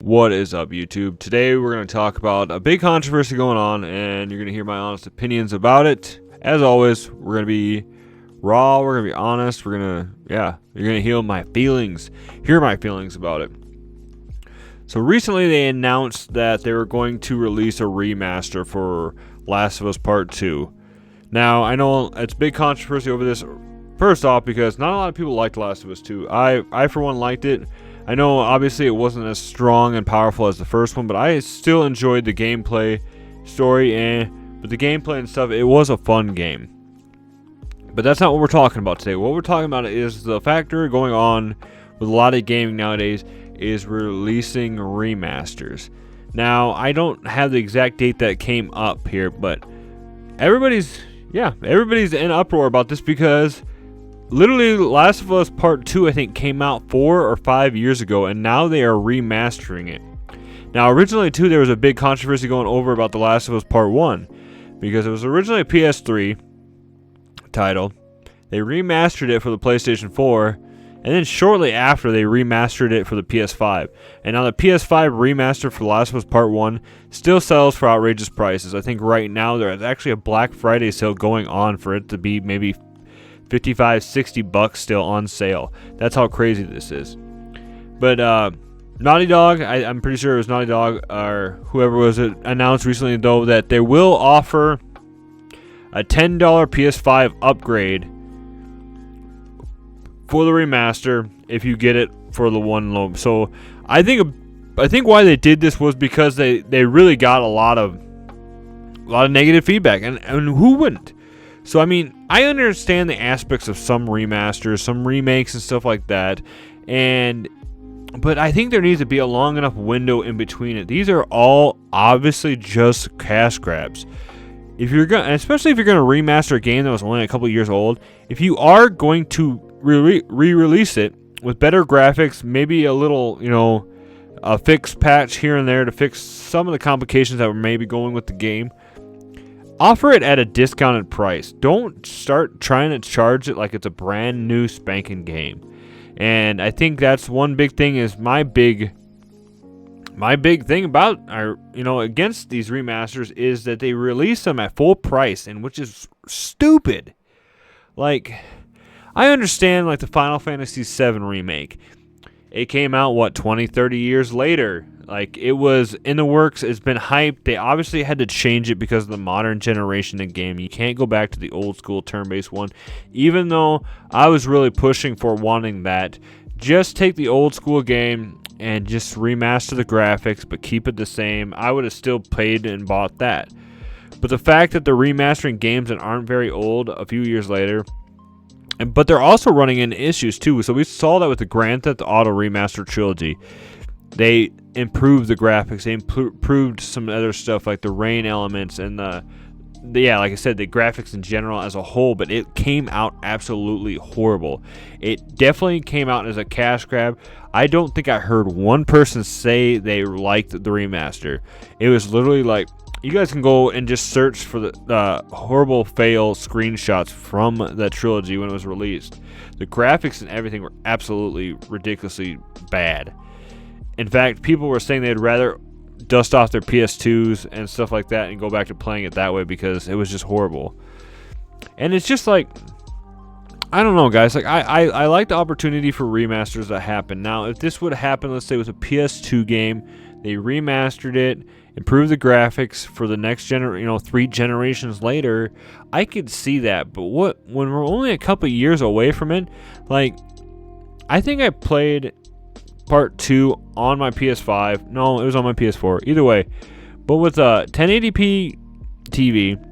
What is up, YouTube? Today we're going to talk about a big controversy going on, and you're going to hear my honest opinions about it. As always, we're going to be raw, we're going to be honest, you're going to hear my feelings about it. So recently they announced that they were going to release a remaster for Last of Us Part 2. Now, I know it's big controversy over this, first off, because not a lot of people liked Last of Us 2. I for one, liked it. I know, obviously, it wasn't as strong and powerful as the first one, but I still enjoyed the gameplay, story, but the gameplay and stuff, it was a fun game. But that's not what we're talking about today. What we're talking about is the factor going on with a lot of gaming nowadays is releasing remasters. Now, I don't have the exact date that came up here, but everybody's in uproar about this because literally, Last of Us Part 2, I think, came out 4 or 5 years ago, and now they are remastering it. Now, originally, too, there was a big controversy going over about The Last of Us Part 1, because it was originally a PS3 title. They remastered it for the PlayStation 4, and then shortly after, they remastered it for the PS5. And now the PS5 remaster for The Last of Us Part 1 still sells for outrageous prices. I think right now, there's actually a Black Friday sale going on for it to be maybe $55-$60 still on sale. That's how crazy this is. But Naughty Dog, I'm pretty sure it was Naughty Dog or whoever was it, announced recently though that they will offer a $10 PS5 upgrade for the remaster if you get it for the one low. So I think why they did this was because they really got a lot of negative feedback, and who wouldn't? So, I mean, I understand the aspects of some remasters, some remakes and stuff like that, but I think there needs to be a long enough window in between it. These are all obviously just cash grabs. Especially if you're going to remaster a game that was only a couple years old, if you are going to re-release it with better graphics, maybe a little, a fix patch here and there to fix some of the complications that were maybe going with the game, offer it at a discounted price. Don't start trying to charge it like it's a brand new spanking game. And I think that's one big thing is my big thing about against these remasters is that they release them at full price, and which is stupid. Like, I understand like the Final Fantasy VII remake. It came out 20-30 years later. Like, it was in the works, it's been hyped. They obviously had to change it because of the modern generation of game. You can't go back to the old school turn-based one. Even though I was really pushing for wanting that, just take the old school game and just remaster the graphics, but keep it the same. I would have still paid and bought that. But the fact that they're remastering games that aren't very old a few years later, but they're also running into issues too. So we saw that with the Grand Theft Auto Remaster Trilogy. They improved the graphics. They improved some other stuff like the rain elements and like I said, the graphics in general as a whole. But it came out absolutely horrible. It definitely came out as a cash grab. I don't think I heard one person say they liked the remaster. It was literally like, you guys can go and just search for the horrible fail screenshots from that trilogy when it was released. The graphics and everything were absolutely ridiculously bad. In fact, people were saying they'd rather dust off their PS2s and stuff like that and go back to playing it that way because it was just horrible. And it's just like, I don't know, guys. Like, I like the opportunity for remasters that happen. Now, if this would happen, let's say with a PS2 game, they remastered it, improved the graphics for the next 3 generations later, I could see that. But when we're only a couple years away from it, like, I think I played Part 2 on my PS5. No, it was on my PS4. Either way. But with a 1080p TV,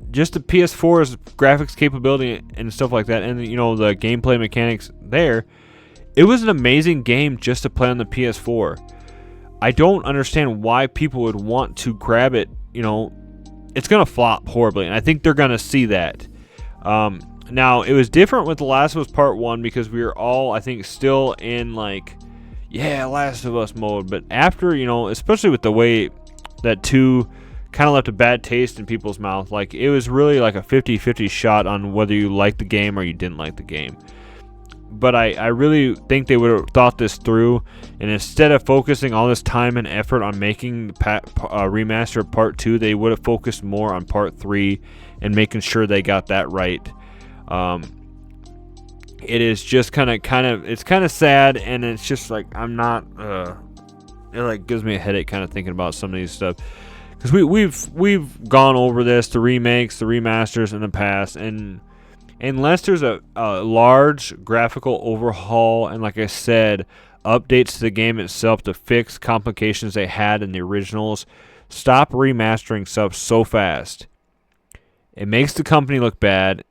just the PS4's graphics capability and stuff like that, and the gameplay mechanics there, it was an amazing game just to play on the PS4. I don't understand why people would want to grab it. It's going to flop horribly, and I think they're going to see that. Now, it was different with The Last of Us Part 1 because we were all, I think, still in, Last of Us mode. But after, especially with the way that 2 kind of left a bad taste in people's mouth, it was really like a 50-50 shot on whether you liked the game or you didn't like the game. but I really think they would have thought this through, and instead of focusing all this time and effort on making the remaster of Part 2, they would have focused more on Part 3 and making sure they got that right. It is just kind of sad, and it's just like I'm not. It like gives me a headache kind of thinking about some of these stuff, because we've gone over this, the remakes, the remasters in the past, and unless there's a large graphical overhaul and, like I said, updates to the game itself to fix complications they had in the originals, stop remastering stuff so fast. It makes the company look bad,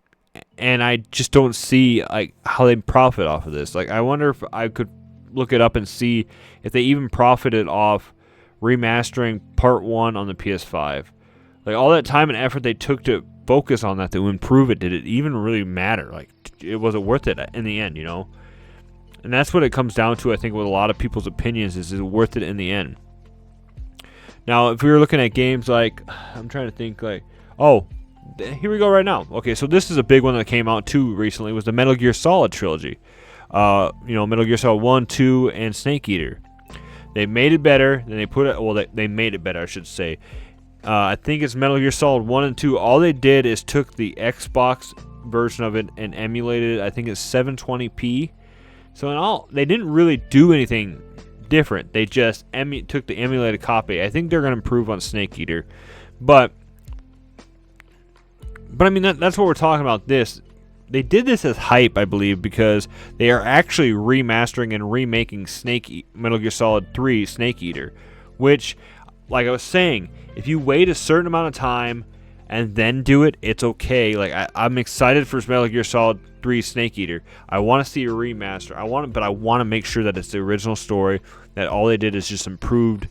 and I just don't see like how they profit off of this. Like, I wonder if I could look it up and see if they even profited off remastering Part 1 on the PS5. Like, all that time and effort they took to focus on that to improve it, did it even really matter? Like, was it worth it in the end, you know? And that's what it comes down to, I think, with a lot of people's opinions, is it worth it in the end? Now, if we were looking at games like, I'm trying to think, like, oh, here we go right now. Okay, so this is a big one that came out too recently, was the Metal Gear Solid trilogy. Metal Gear Solid 1, 2, and Snake Eater. They made it better, then they put it, well, they made it better, I should say. I think it's Metal Gear Solid 1 and 2. All they did is took the Xbox version of it and emulated it. I think it's 720p. So in all, they didn't really do anything different. They just took the emulated copy. I think they're going to improve on Snake Eater. But I mean, that's what we're talking about this. They did this as hype, I believe, because they are actually remastering and remaking Metal Gear Solid 3 Snake Eater, which, like I was saying, if you wait a certain amount of time and then do it, it's okay. Like, I'm excited for Metal Gear Solid 3 Snake Eater. I want to see a remaster. But I want to make sure that it's the original story, that all they did is just improved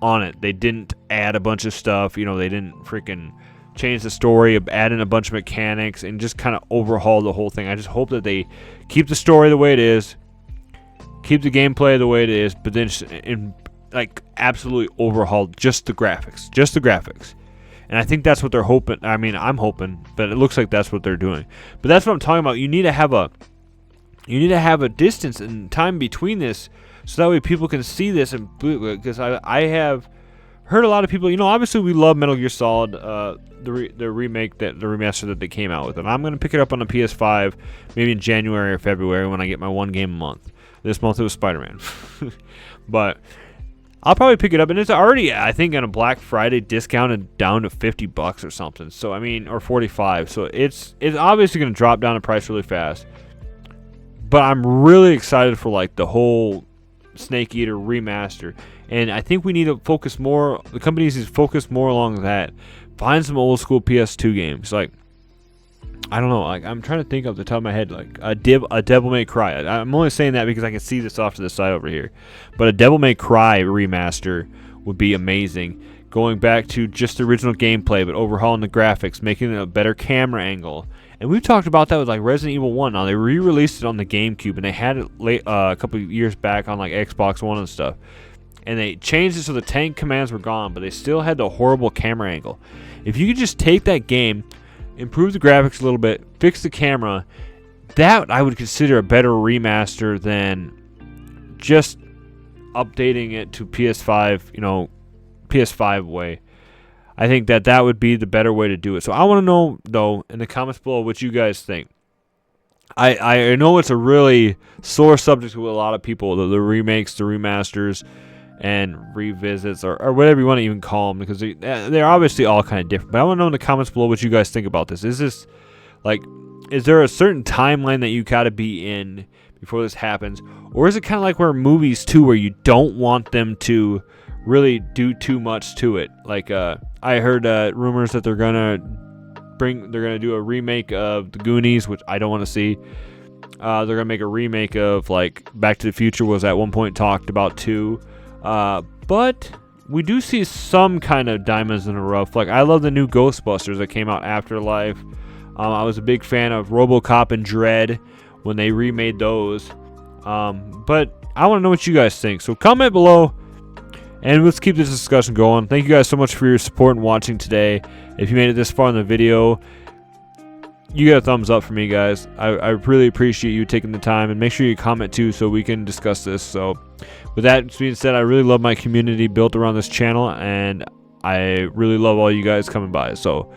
on it. They didn't add a bunch of stuff. You know, they didn't freaking change the story, add in a bunch of mechanics, and just kind of overhaul the whole thing. I just hope that they keep the story the way it is, keep the gameplay the way it is, but then absolutely overhaul just the graphics. And I think that's what they're hoping. I mean, I'm hoping, but it looks like that's what they're doing. But that's what I'm talking about. You need to have a distance and time between this, so that way people can see this. And because I have heard a lot of people, you know, obviously we love Metal Gear Solid, the remake, the remaster that they came out with, and I'm gonna pick it up on the PS5 maybe in January or February when I get my one game a month. This month it was Spider-Man, but I'll probably pick it up, and it's already, I think, on a Black Friday discounted down to $50 or something. So I mean, or 45. So it's obviously gonna drop down in price really fast. But I'm really excited for like the whole Snake Eater remaster. And I think we need to focus more, the companies need to focus more along that. Find some old school PS2 games. Like, I don't know, like, I'm trying to think off the top of my head, like a Devil May Cry. I'm only saying that because I can see this off to the side over here. But a Devil May Cry remaster would be amazing. Going back to just the original gameplay, but overhauling the graphics, making it a better camera angle. And we've talked about that with like Resident Evil 1. Now, they re-released it on the GameCube, and they had it a couple of years back on like Xbox One and stuff. And they changed it so the tank commands were gone, but they still had the horrible camera angle. If you could just take that game, improve the graphics a little bit, fix the camera, that I would consider a better remaster than just updating it to PS5, you know, PS5 way. I think that would be the better way to do it. So I want to know, though, in the comments below what you guys think. I know it's a really sore subject with a lot of people, the remakes, the remasters, and revisits, or whatever you want to even call them, because they're obviously all kind of different. But I want to know in the comments below what you guys think about this. Is this, like, is there a certain timeline that you got to be in before this happens? Or is it kind of like where movies, too, where you don't want them to really do too much to it? Like, I heard rumors that they're gonna do a remake of The Goonies, which I don't want to see. They're gonna make a remake of, like, Back to the Future was at one point talked about too. But we do see some kind of diamonds in the rough. Like, I love the new Ghostbusters that came out, Afterlife. I was a big fan of RoboCop and Dredd when they remade those. But I want to know what you guys think. So comment below, and let's keep this discussion going. Thank you guys so much for your support and watching today. If you made it this far in the video, you get a thumbs up for me, guys. I really appreciate you taking the time, and make sure you comment too so we can discuss this. So with that being said, I really love my community built around this channel, and I really love all you guys coming by. So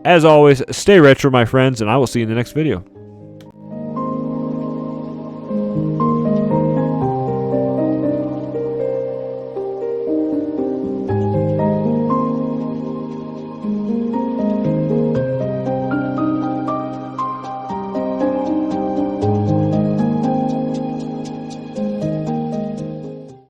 as always, stay retro, my friends, and I will see you in the next video.